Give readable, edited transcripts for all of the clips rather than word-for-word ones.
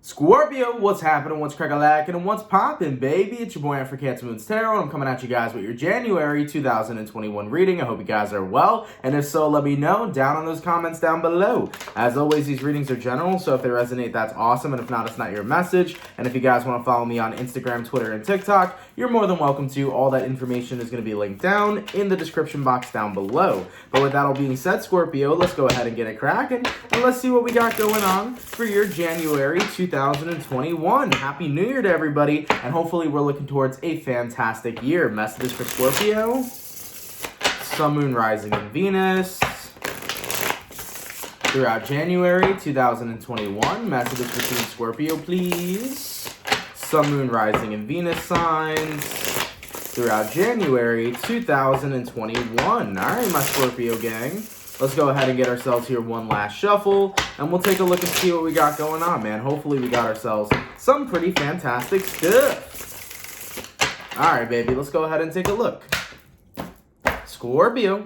Scorpio, what's happening, what's crack-a-lackin', and what's poppin', baby? It's your boy for CancerMoonsTarot. I'm coming at you guys with your January 2021 reading. I hope you guys are well, and if so, let me know down in those comments down below. As always, these readings are general, so if they resonate, that's awesome, and if not, it's not your message. And if you guys want to follow me on Instagram, Twitter, and TikTok, you're more than welcome to. All that information is going to be linked down in the description box down below. But with that all being said, Scorpio, let's go ahead and get it cracking, and let's see what we got going on for your January 2021. Happy New Year to everybody, and hopefully we're looking towards a fantastic year. Messages for Scorpio: Sun, Moon, Rising, and Venus throughout January 2021. Messages for Team Scorpio, please. Sun, Moon, Rising, and Venus signs throughout January 2021. All right, my Scorpio gang. Let's go ahead and get ourselves here one last shuffle, and we'll take a look and see what we got going on, man. Hopefully we got ourselves some pretty fantastic stuff. All right, baby, let's go ahead and take a look. Scorpio,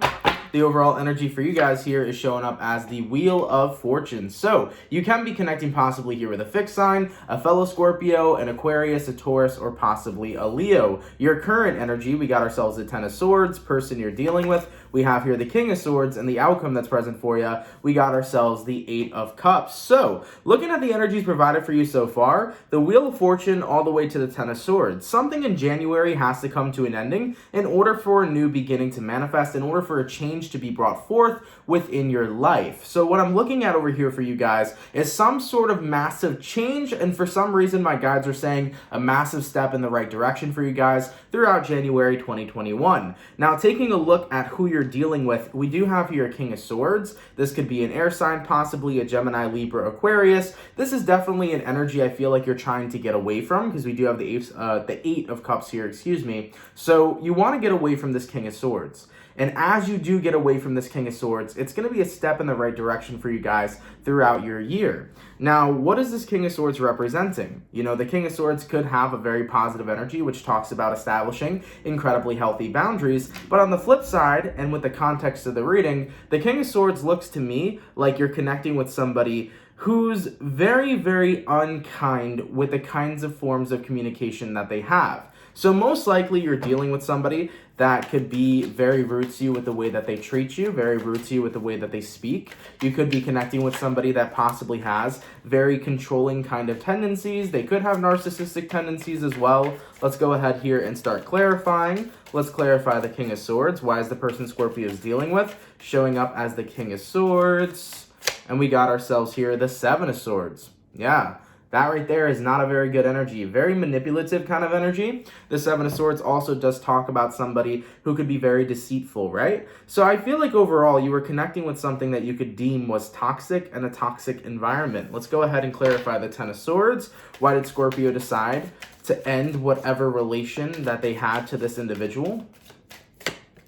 the overall energy for you guys here is showing up as the Wheel of Fortune. So you can be connecting possibly here with a fixed sign, a fellow Scorpio, an Aquarius, a Taurus, or possibly a Leo. Your current energy, we got ourselves the Ten of Swords, person you're dealing with. We have here the King of Swords, and the outcome that's present for you, we got ourselves the Eight of Cups. So, looking at the energies provided for you so far, the Wheel of Fortune all the way to the Ten of Swords. Something in January has to come to an ending in order for a new beginning to manifest, in order for a change to be brought forth within your life. So what I'm looking at over here for you guys is some sort of massive change, and for some reason my guides are saying a massive step in the right direction for you guys throughout January 2021. Now, taking a look at who you're dealing with, we do have here a King of Swords. This could be an air sign, possibly a Gemini, Libra, Aquarius. This is definitely an energy I feel like you're trying to get away from, because we do have the Eight of Cups here, excuse me. So you want to get away from this King of Swords. And as you do get away from this King of Swords, it's going to be a step in the right direction for you guys throughout your year. Now, what is this King of Swords representing? You know, the King of Swords could have a very positive energy, which talks about establishing incredibly healthy boundaries. But on the flip side, and with the context of the reading, the King of Swords looks to me like you're connecting with somebody who's very, very unkind with the kinds of forms of communication that they have. So most likely you're dealing with somebody that could be very rude to you with the way that they treat you, very rude to you with the way that they speak. You could be connecting with somebody that possibly has very controlling kind of tendencies. They could have narcissistic tendencies as well. Let's go ahead here and start clarifying. Let's clarify the King of Swords. Why is the person Scorpio is dealing with showing up as the King of Swords? And we got ourselves here the Seven of Swords. Yeah. That right there is not a very good energy. Very manipulative kind of energy. The Seven of Swords also does talk about somebody who could be very deceitful, right? So I feel like overall you were connecting with something that you could deem was toxic and a toxic environment. Let's go ahead and clarify the Ten of Swords. Why did Scorpio decide to end whatever relation that they had to this individual?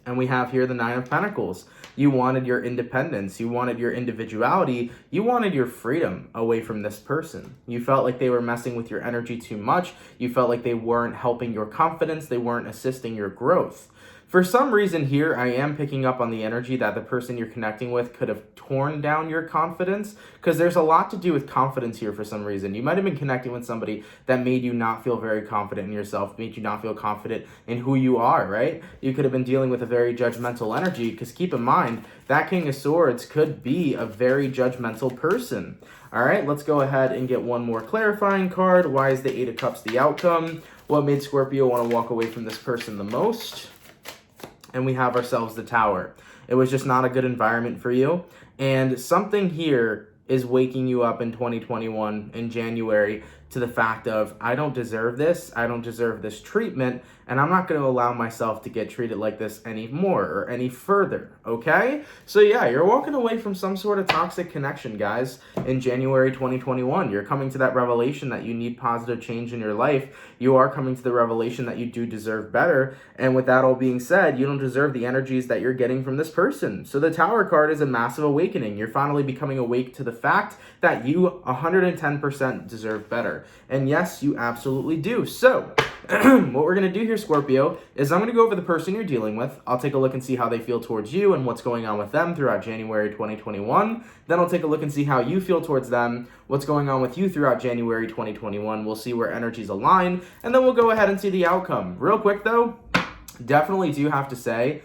And we have here the Nine of Pentacles. You wanted your independence. You wanted your individuality. You wanted your freedom away from this person. You felt like they were messing with your energy too much. You felt like they weren't helping your confidence. They weren't assisting your growth. For some reason here, I am picking up on the energy that the person you're connecting with could have torn down your confidence, because there's a lot to do with confidence here for some reason. You might have been connecting with somebody that made you not feel very confident in yourself, made you not feel confident in who you are, right? You could have been dealing with a very judgmental energy, because keep in mind, that King of Swords could be a very judgmental person. All right, let's go ahead and get one more clarifying card. Why is the Eight of Cups the outcome? What made Scorpio want to walk away from this person the most? And we have ourselves the Tower. It was just not a good environment for you. And something here is waking you up in 2021 in January to the fact of, I don't deserve this. I don't deserve this treatment. And I'm not going to allow myself to get treated like this anymore or any further. Okay? So yeah, you're walking away from some sort of toxic connection, guys, in January 2021. You're coming to that revelation that you need positive change in your life. You are coming to the revelation that you do deserve better. And with that all being said, you don't deserve the energies that you're getting from this person. So the Tower card is a massive awakening. You're finally becoming awake to the fact that you 110% deserve better. And yes, you absolutely do. So What we're going to do here, Scorpio, is I'm going to go over the person you're dealing with. I'll take a look and see how they feel towards you and what's going on with them throughout January 2021. Then I'll take a look and see how you feel towards them, what's going on with you throughout January 2021. We'll see where energies align, and then we'll go ahead and see the outcome. Real quick, though, definitely do have to say,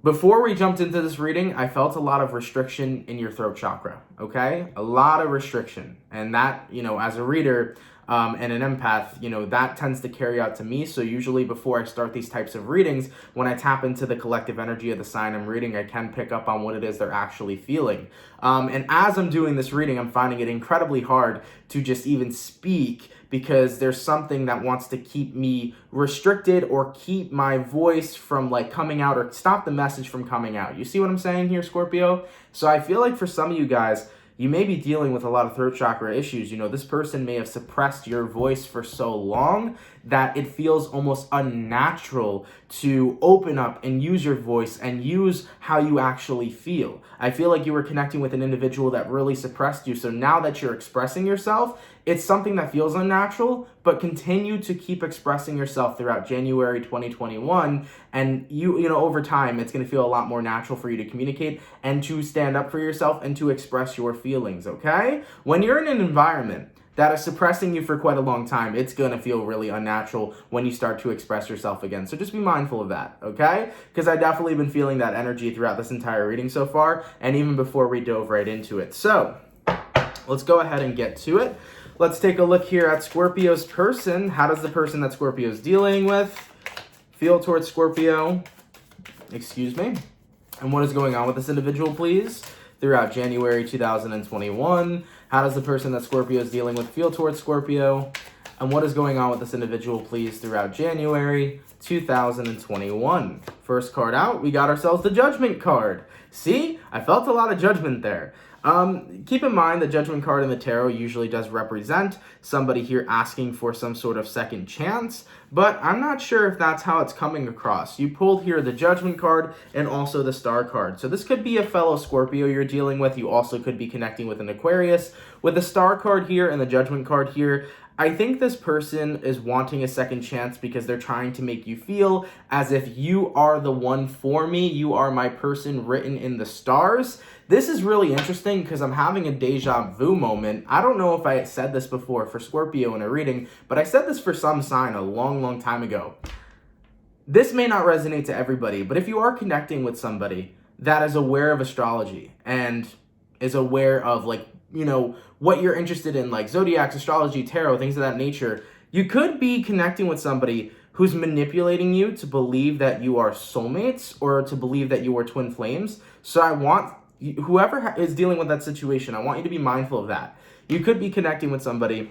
before we jumped into this reading, I felt a lot of restriction in your throat chakra, okay? A lot of restriction. And that, as a reader and an empath, that tends to carry out to me. So usually before I start these types of readings, when I tap into the collective energy of the sign I'm reading, I can pick up on what it is they're actually feeling. And as I'm doing this reading, I'm finding it incredibly hard to just even speak, because there's something that wants to keep me restricted or keep my voice from coming out, or stop the message from coming out. You see what I'm saying here, Scorpio? So I feel like for some of you guys, you may be dealing with a lot of throat chakra issues. This person may have suppressed your voice for so long that it feels almost unnatural to open up and use your voice and use how you actually feel. I feel like you were connecting with an individual that really suppressed you. So now that you're expressing yourself, it's something that feels unnatural, but continue to keep expressing yourself throughout January 2021. And over time, it's going to feel a lot more natural for you to communicate and to stand up for yourself and to express your feelings, okay? When you're in an environment that is suppressing you for quite a long time, it's going to feel really unnatural when you start to express yourself again. So just be mindful of that, okay? Because I definitely been feeling that energy throughout this entire reading so far, and even before we dove right into it. So let's go ahead and get to it. Let's take a look here at Scorpio's person. How does the person that Scorpio is dealing with feel towards Scorpio? Excuse me. And what is going on with this individual, please, throughout January 2021? How does the person that Scorpio is dealing with feel towards Scorpio? And what is going on with this individual, please, throughout January 2021? First card out, we got ourselves the Judgment card. See, I felt a lot of judgment there. Keep in mind the Judgment card in the tarot usually does represent somebody here asking for some sort of second chance, but I'm not sure if that's how it's coming across. You pulled here the Judgment card and also the Star card. So this could be a fellow Scorpio you're dealing with. You also could be connecting with an Aquarius. With the Star card here and the Judgment card here, I think this person is wanting a second chance because they're trying to make you feel as if you are the one for me. You are my person written in the stars. This is really interesting because I'm having a deja vu moment. I don't know if I said this before for Scorpio in a reading, but I said this for some sign a long, long time ago. This may not resonate to everybody, but if you are connecting with somebody that is aware of astrology and is aware of what you're interested in, like zodiacs, astrology, tarot, things of that nature, you could be connecting with somebody who's manipulating you to believe that you are soulmates or to believe that you are twin flames. So I want whoever is dealing with that situation, I want you to be mindful of that. You could be connecting with somebody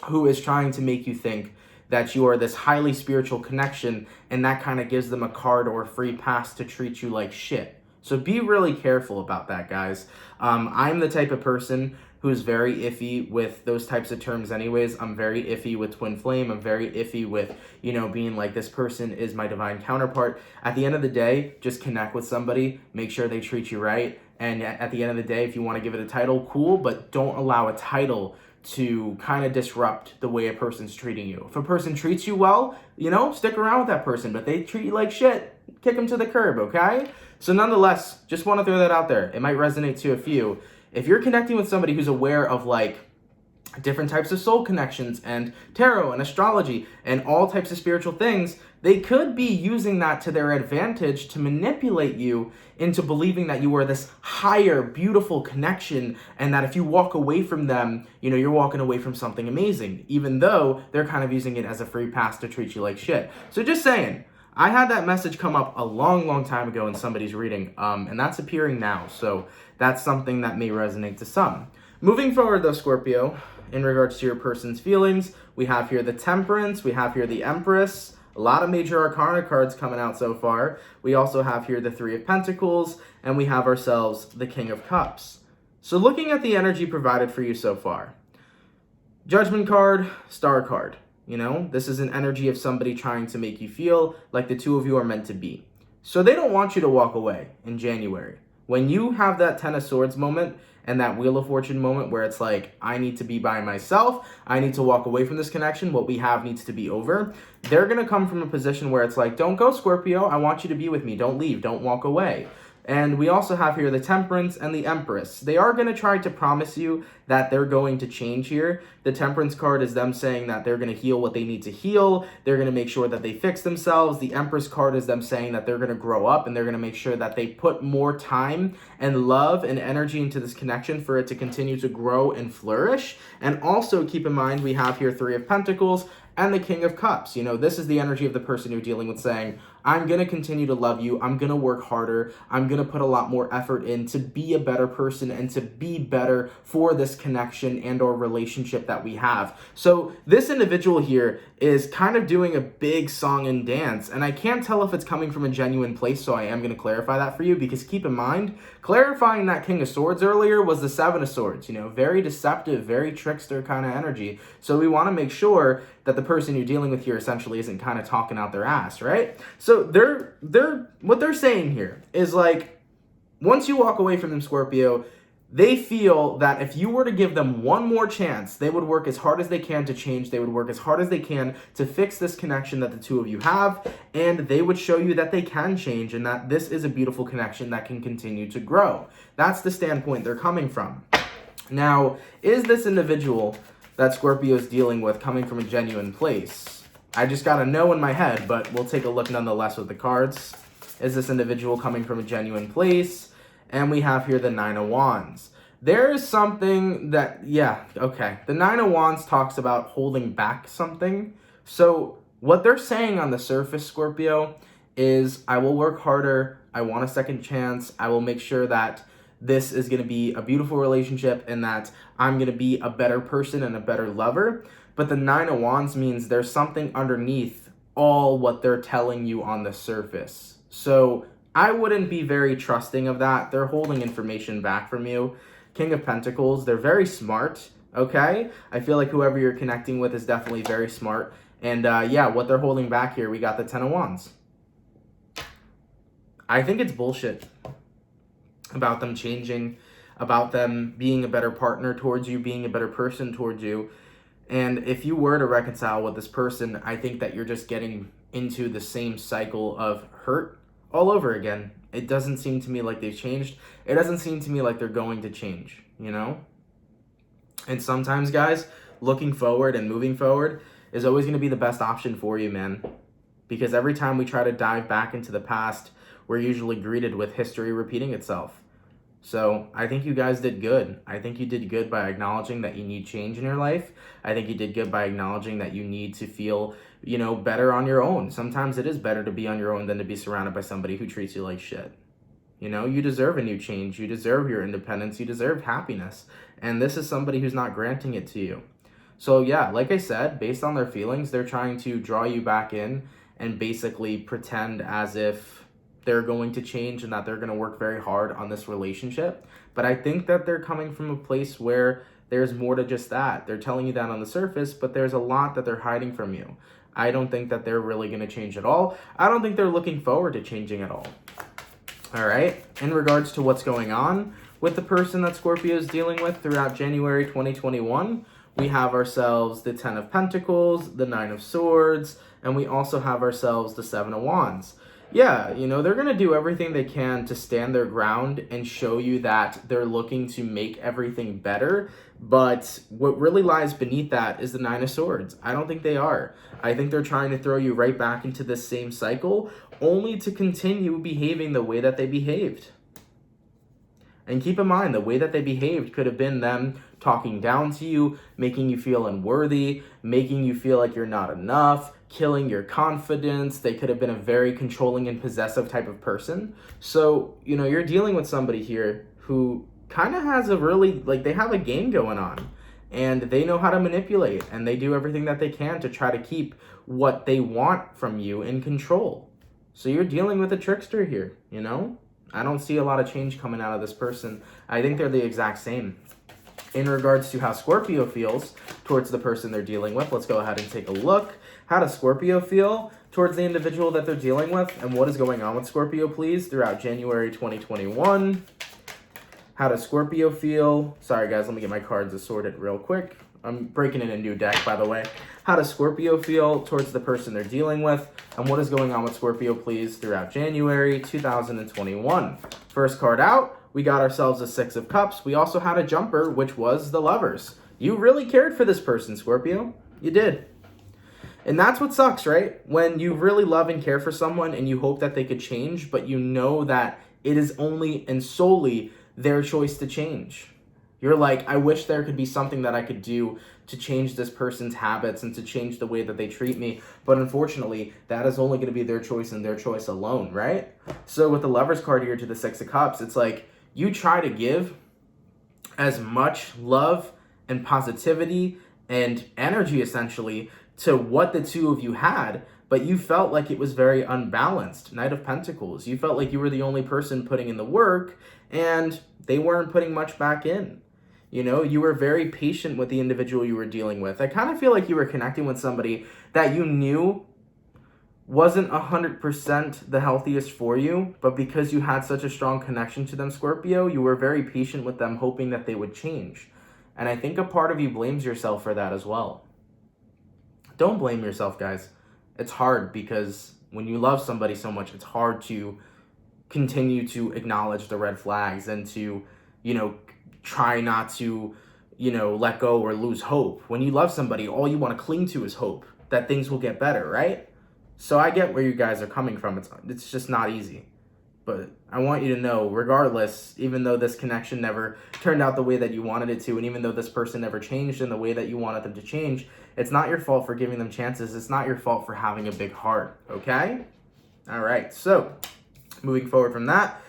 who is trying to make you think that you are this highly spiritual connection, and that kind of gives them a card or a free pass to treat you like shit. So be really careful about that, guys. I'm the type of person who's very iffy with those types of terms anyways. I'm very iffy with twin flame. I'm very iffy with, being like, this person is my divine counterpart. At the end of the day, just connect with somebody, make sure they treat you right. And at the end of the day, if you want to give it a title, cool, but don't allow a title to kind of disrupt the way a person's treating you. If a person treats you well, stick around with that person, but they treat you like shit, kick them to the curb, okay? So nonetheless, just want to throw that out there. It might resonate to a few. If you're connecting with somebody who's aware of different types of soul connections and tarot and astrology and all types of spiritual things, they could be using that to their advantage to manipulate you into believing that you are this higher, beautiful connection, and that if you walk away from them, you're walking away from something amazing, even though they're kind of using it as a free pass to treat you like shit. So just saying, I had that message come up a long, long time ago in somebody's reading, and that's appearing now. So that's something that may resonate to some. Moving forward though, Scorpio, in regards to your person's feelings, we have here the Temperance, we have here the Empress, a lot of major arcana cards coming out so far. We also have here the Three of Pentacles, and we have ourselves the King of Cups. So looking at the energy provided for you so far, Judgment card, Star card. This is an energy of somebody trying to make you feel like the two of you are meant to be. So they don't want you to walk away in January. When you have that Ten of Swords moment and that Wheel of Fortune moment where it's like, I need to be by myself, I need to walk away from this connection, what we have needs to be over. They're going to come from a position where it's like, don't go, Scorpio, I want you to be with me, don't leave, don't walk away. And we also have here the Temperance and the Empress. They are going to try to promise you that they're going to change here. The Temperance card is them saying that they're going to heal what they need to heal. They're going to make sure that they fix themselves. The Empress card is them saying that they're going to grow up and they're going to make sure that they put more time and love and energy into this connection for it to continue to grow and flourish. And also keep in mind, we have here Three of Pentacles and the King of Cups. You know, this is the energy of the person you're dealing with saying, I'm going to continue to love you. I'm going to work harder. I'm going to put a lot more effort in to be a better person and to be better for this connection and or relationship that we have. So this individual here is kind of doing a big song and dance, and I can't tell if it's coming from a genuine place, so I am going to clarify that for you, because keep in mind, clarifying that King of Swords earlier was the Seven of Swords, you know, very deceptive, very trickster kind of energy. So we want to make sure that the person you're dealing with here essentially isn't kind of talking out their ass, right? So what they're saying here is like, once you walk away from them, Scorpio, they feel that if you were to give them one more chance, they would work as hard as they can to change. They would work as hard as they can to fix this connection that the two of you have, and they would show you that they can change and that this is a beautiful connection that can continue to grow. That's the standpoint they're coming from. Now, is this individual that Scorpio is dealing with coming from a genuine place? I just got to know in my head, but we'll take a look nonetheless with the cards. Is this individual coming from a genuine place? And we have here the Nine of Wands. There is something that, yeah, okay. The Nine of Wands talks about holding back something. So what they're saying on the surface, Scorpio, is I will work harder. I want a second chance. I will make sure that this is going to be a beautiful relationship and that I'm going to be a better person and a better lover. But the Nine of Wands means there's something underneath all what they're telling you on the surface. So I wouldn't be very trusting of that. They're holding information back from you. King of Pentacles, they're very smart, okay? I feel like whoever you're connecting with is definitely very smart. And yeah, what they're holding back here, we got the Ten of Wands. I think it's bullshit about them changing, about them being a better partner towards you, being a better person towards you. And if you were to reconcile with this person, I think that you're just getting into the same cycle of hurt all over again. It doesn't seem to me like they've changed. It doesn't seem to me like they're going to change, you know? And sometimes, guys, looking forward and moving forward is always going to be the best option for you, man. Because every time we try to dive back into the past, we're usually greeted with history repeating itself. So I think you guys did good. I think you did good by acknowledging that you need change in your life. I think you did good by acknowledging that you need to feel, you know, better on your own. Sometimes it is better to be on your own than to be surrounded by somebody who treats you like shit. You know, you deserve a new change. You deserve your independence. You deserve happiness. And this is somebody who's not granting it to you. So yeah, like I said, based on their feelings, they're trying to draw you back in and basically pretend as if they're going to change and that they're going to work very hard on this relationship. But I think that they're coming from a place where there's more to just that. They're telling you that on the surface, but there's a lot that they're hiding from you. I don't think that they're really going to change at all. I don't think they're looking forward to changing at all. All right. In regards to what's going on with the person that Scorpio is dealing with throughout January 2021, we have ourselves the Ten of Pentacles, the Nine of Swords, and we also have ourselves the Seven of Wands. Yeah, you know, they're going to do everything they can to stand their ground and show you that they're looking to make everything better. But what really lies beneath that is the Nine of Swords. I don't think they are. I think they're trying to throw you right back into this same cycle, only to continue behaving the way that they behaved. And keep in mind, the way that they behaved could have been them talking down to you, making you feel unworthy, making you feel like you're not enough, killing your confidence. They could have been a very controlling and possessive type of person. So, you know, you're dealing with somebody here who kind of has a really, like, they have a game going on. And they know how to manipulate. And they do everything that they can to try to keep what they want from you in control. So you're dealing with a trickster here, you know? I don't see a lot of change coming out of this person. I think they're the exact same. In regards to how Scorpio feels towards the person they're dealing with, let's go ahead and take a look. How does Scorpio feel towards the individual that they're dealing with? And what is going on with Scorpio, please, throughout January 2021? How does Scorpio feel? Sorry, guys, let me get my cards assorted real quick. I'm breaking in a new deck, by the way. How does Scorpio feel towards the person they're dealing with? And what is going on with Scorpio, please, throughout January 2021? First card out, we got ourselves a Six of Cups. We also had a jumper, which was the Lovers. You really cared for this person, Scorpio. You did. And that's what sucks, right? When you really love and care for someone and you hope that they could change, but you know that it is only and solely their choice to change. You're like, I wish there could be something that I could do to change this person's habits and to change the way that they treat me. But unfortunately, that is only going to be their choice and their choice alone, right? So with the Lovers card here to the Six of Cups, it's like you try to give as much love and positivity and energy, essentially, to what the two of you had, but you felt like it was very unbalanced. Knight of Pentacles. You felt like you were the only person putting in the work, and they weren't putting much back in. You know, you were very patient with the individual you were dealing with. I kind of feel like you were connecting with somebody that you knew wasn't 100% the healthiest for you, but because you had such a strong connection to them, Scorpio, you were very patient with them, hoping that they would change. And I think a part of you blames yourself for that as well. Don't blame yourself, guys. It's hard because when you love somebody so much, it's hard to continue to acknowledge the red flags and to, try not to, let go or lose hope. When you love somebody, all you want to cling to is hope that things will get better, right? So I get where you guys are coming from. It's just not easy. But I want you to know, regardless, even though this connection never turned out the way that you wanted it to, and even though this person never changed in the way that you wanted them to change, it's not your fault for giving them chances. It's not your fault for having a big heart, okay? All right, so moving forward from that,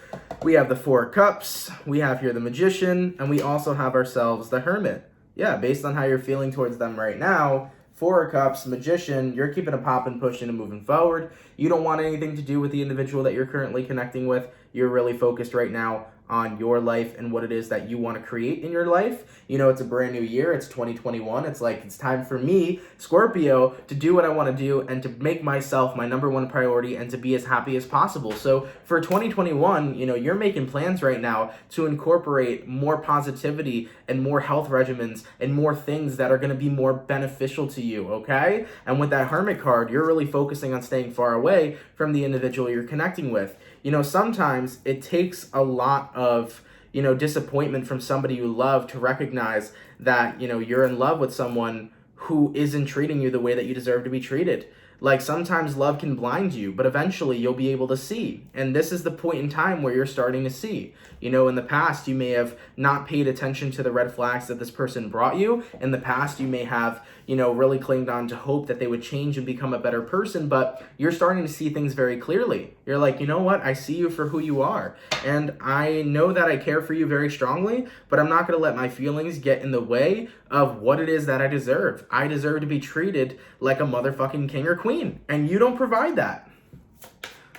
we have the Four of Cups, we have here the Magician, and we also have ourselves the Hermit. Yeah, based on how you're feeling towards them right now, Four of Cups, Magician, you're keeping a popping, pushing, and moving forward. You don't want anything to do with the individual that you're currently connecting with. You're really focused right now on your life and what it is that you want to create in your life. It's a brand new year. It's 2021. It's like, it's time for me, Scorpio, to do what I want to do and to make myself my number one priority and to be as happy as possible. So for 2021, you're making plans right now to incorporate more positivity and more health regimens and more things that are going to be more beneficial to you, okay? And with that Hermit card, you're really focusing on staying far away from the individual you're connecting with. Sometimes it takes a lot of, disappointment from somebody you love to recognize that, you're in love with someone who isn't treating you the way that you deserve to be treated. Like, sometimes love can blind you, but eventually you'll be able to see. And this is the point in time where you're starting to see. In the past, you may have not paid attention to the red flags that this person brought you. In the past, you may have, really clinged on to hope that they would change and become a better person, but you're starting to see things very clearly. You're like, you know what? I see you for who you are. And I know that I care for you very strongly, but I'm not going to let my feelings get in the way of what it is that I deserve. I deserve to be treated like a motherfucking king or queen, and you don't provide that.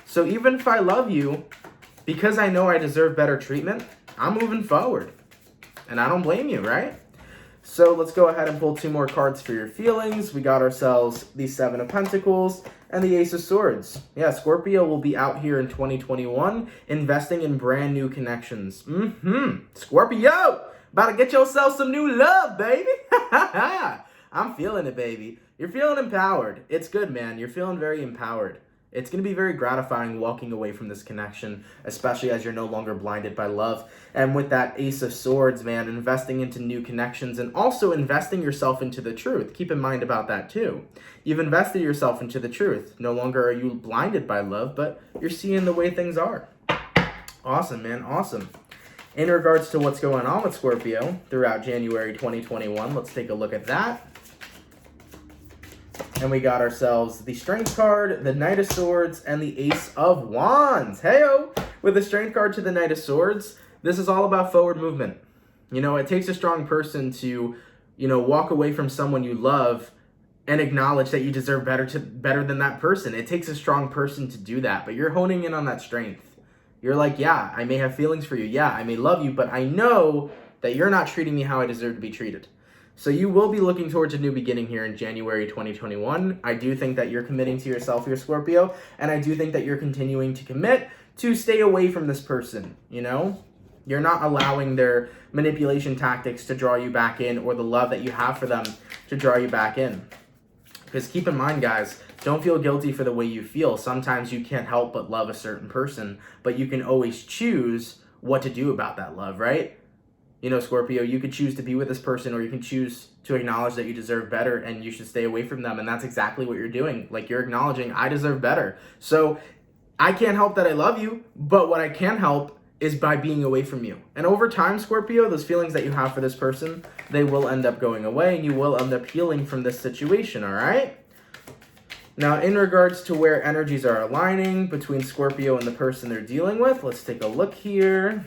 So even if I love you, because I know I deserve better treatment, I'm moving forward. And I don't blame you, right? So let's go ahead and pull two more cards for your feelings. We got ourselves the Seven of Pentacles and the Ace of Swords. Yeah, Scorpio will be out here in 2021 investing in brand new connections. Scorpio, about to get yourself some new love, baby. I'm feeling it, baby. You're feeling empowered. It's good, man. You're feeling very empowered. It's going to be very gratifying walking away from this connection, especially as you're no longer blinded by love. And with that Ace of Swords, man, investing into new connections and also investing yourself into the truth. Keep in mind about that too. You've invested yourself into the truth. No longer are you blinded by love, but you're seeing the way things are. Awesome, man. Awesome. In regards to what's going on with Scorpio throughout January 2021, let's take a look at that. And we got ourselves the Strength card, the Knight of Swords, and the Ace of Wands. Heyo! With the Strength card to the Knight of Swords, this is all about forward movement. It takes a strong person to, walk away from someone you love and acknowledge that you deserve better than that person. It takes a strong person to do that, but you're honing in on that strength. You're like, yeah, I may have feelings for you. Yeah, I may love you, but I know that you're not treating me how I deserve to be treated. So you will be looking towards a new beginning here in January 2021. I do think that you're committing to yourself here, Scorpio, and I do think that you're continuing to commit to stay away from this person, You're not allowing their manipulation tactics to draw you back in, or the love that you have for them to draw you back in. Because keep in mind, guys, don't feel guilty for the way you feel. Sometimes you can't help but love a certain person, but you can always choose what to do about that love, right? You know, Scorpio, you could choose to be with this person, or you can choose to acknowledge that you deserve better and you should stay away from them. And that's exactly what you're doing. Like, you're acknowledging, I deserve better. So I can't help that I love you, but what I can help is by being away from you. And over time, Scorpio, those feelings that you have for this person, they will end up going away, and you will end up healing from this situation, all right? Now, in regards to where energies are aligning between Scorpio and the person they're dealing with, let's take a look here.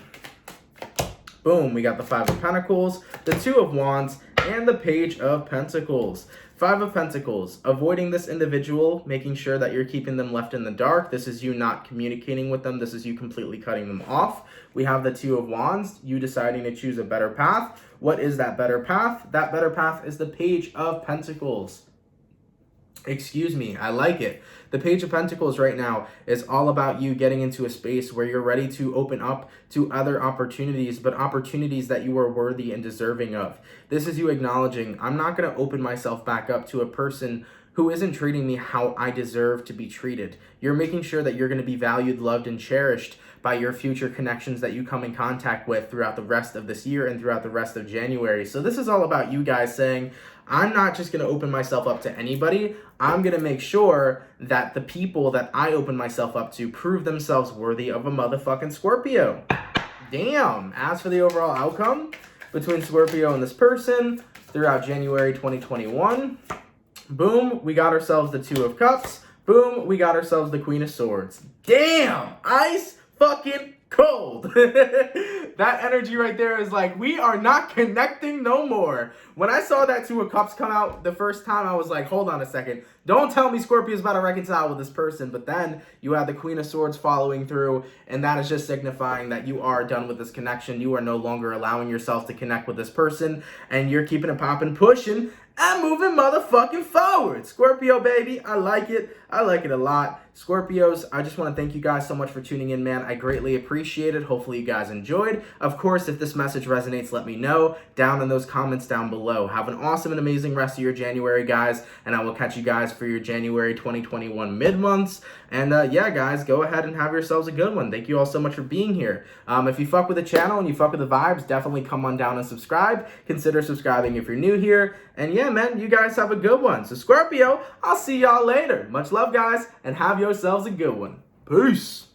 Boom, we got the Five of Pentacles, the Two of Wands, and the Page of Pentacles. Five of Pentacles, avoiding this individual, making sure that you're keeping them left in the dark. This is you not communicating with them. This is you completely cutting them off. We have the Two of Wands, you deciding to choose a better path. What is that better path? That better path is the Page of Pentacles. Excuse me, I like it. The Page of Pentacles right now is all about you getting into a space where you're ready to open up to other opportunities, but opportunities that you are worthy and deserving of. This is you acknowledging, I'm not going to open myself back up to a person who isn't treating me how I deserve to be treated. You're making sure that you're going to be valued, loved, and cherished by your future connections that you come in contact with throughout the rest of this year and throughout the rest of January. So this is all about you guys saying, I'm not just going to open myself up to anybody. I'm going to make sure that the people that I open myself up to prove themselves worthy of a motherfucking Scorpio. Damn. As for the overall outcome between Scorpio and this person throughout January 2021, boom, we got ourselves the Two of Cups. Boom, we got ourselves the Queen of Swords. Damn. Ice fucking cold. That energy right there is like, we are not connecting no more. When I saw that Two of Cups come out the first time, I was like, hold on a second. Don't tell me Scorpio's about to reconcile with this person. But then you have the Queen of Swords following through, and that is just signifying that you are done with this connection. You are no longer allowing yourself to connect with this person, and you're keeping it popping, pushing, and moving motherfucking forward. Scorpio, baby, I like it. I like it a lot. Scorpios, I just want to thank you guys so much for tuning in, man. I greatly appreciate it. Hopefully you guys enjoyed. Of course, if this message resonates, let me know down in those comments down below. Have an awesome and amazing rest of your January, guys, and I will catch you guys for your January 2021 mid-months. And yeah, guys, go ahead and have yourselves a good one. Thank you all so much for being here. If you fuck with the channel and you fuck with the vibes, definitely come on down and subscribe. Consider subscribing if you're new here. And yeah, man, you guys have a good one. So Scorpio, I'll see y'all later. Much love, guys, and have yourselves a good one. Peace.